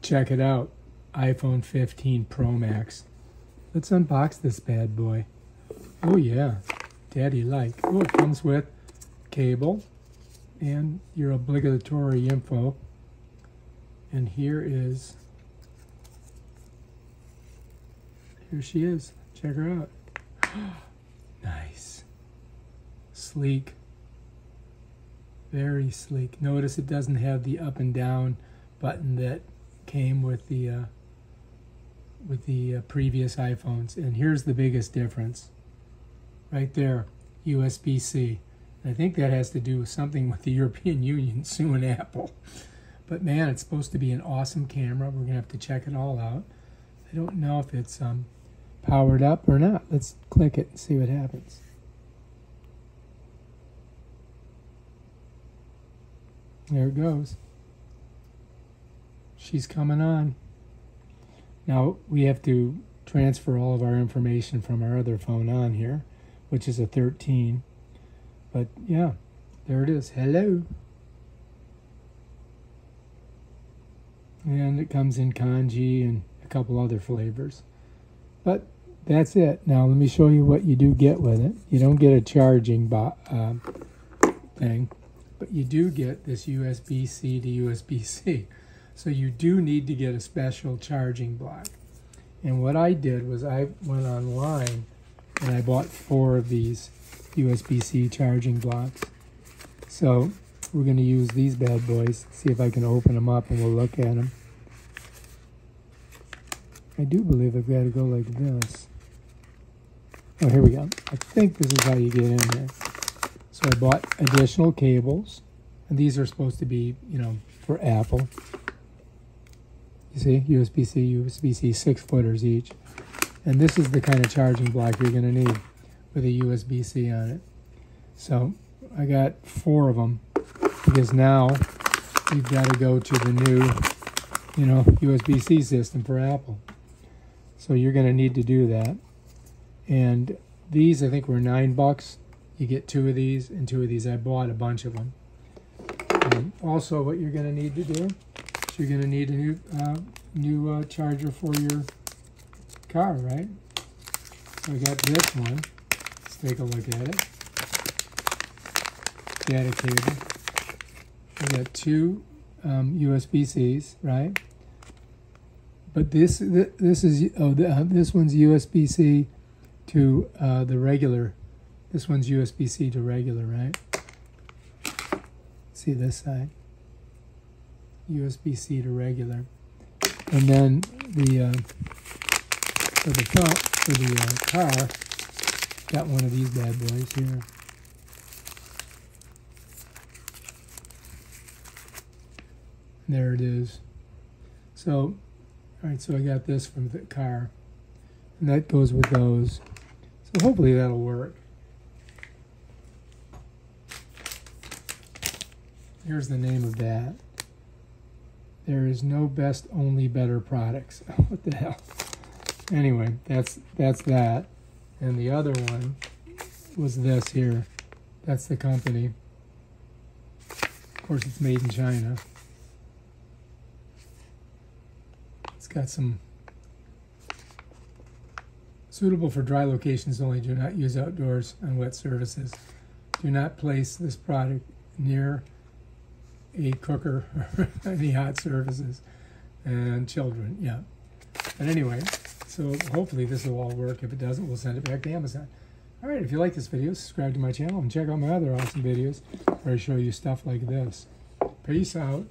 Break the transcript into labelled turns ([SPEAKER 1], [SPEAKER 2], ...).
[SPEAKER 1] Check it out, iPhone 15 Pro Max. Let's unbox this bad boy. Oh yeah, daddy like. Oh, it comes with cable and your obligatory info. And here she is. Check her out. Nice. Sleek. Very sleek. Notice it doesn't have the up and down button that came with the previous iPhones. And here's the biggest difference. Right there, USBC. I think that has to do with something with the European Union suing Apple. But man, it's supposed to be an awesome camera. We're going to have to check it all out. I don't know if it's powered up or not. Let's click it and see what happens. There it goes. She's coming on. Now we have to transfer all of our information from our other phone on here, which is a 13. But yeah, there it is. Hello. And it comes in kanji and a couple other flavors. But that's it. Now let me show you what you do get with it. You don't get a charging thing, but you do get this USB-C to USB-C. So you do need to get a special charging block. And what I did was I went online and I bought 4 of these USB-C charging blocks. So we're going to use these bad boys, see if I can open them up and we'll look at them. I do believe I've got to go like this. Oh, here we go. I think this is how you get in there. So I bought additional cables, and these are supposed to be, you know, for Apple. You see, USB-C, USB-C, 6-footers each. And this is the kind of charging block you're going to need with a USB-C on it. So I got 4 of them because now we've got to go to the new, you know, USB-C system for Apple. So you're going to need to do that. And these, I think, were $9. You get 2 of these and 2 of these. I bought a bunch of them. Also, what you're going to need to do is you're going to need a new charger for your car, right? So I got this one. Let's take a look at it. Data cable. I got 2 USB-Cs, right? But this one's USB-C to the regular. This one's USB-C to regular, right? See this side? USB-C to regular. And then for the car, got one of these bad boys here. There it is. So, all right, so I got this from the car, and that goes with those. So hopefully that'll work. Here's the name of that. There is no best, only better products. What the hell? Anyway, that's that. And the other one was this here. That's the company. Of course, it's made in China. It's got some suitable for dry locations only. Do not use outdoors on wet surfaces. Do not place this product near a cooker or any hot surfaces. And children, yeah. But anyway, so hopefully this will all work. If it doesn't, we'll send it back to Amazon. All right, if you like this video, subscribe to my channel and check out my other awesome videos where I show you stuff like this. Peace out.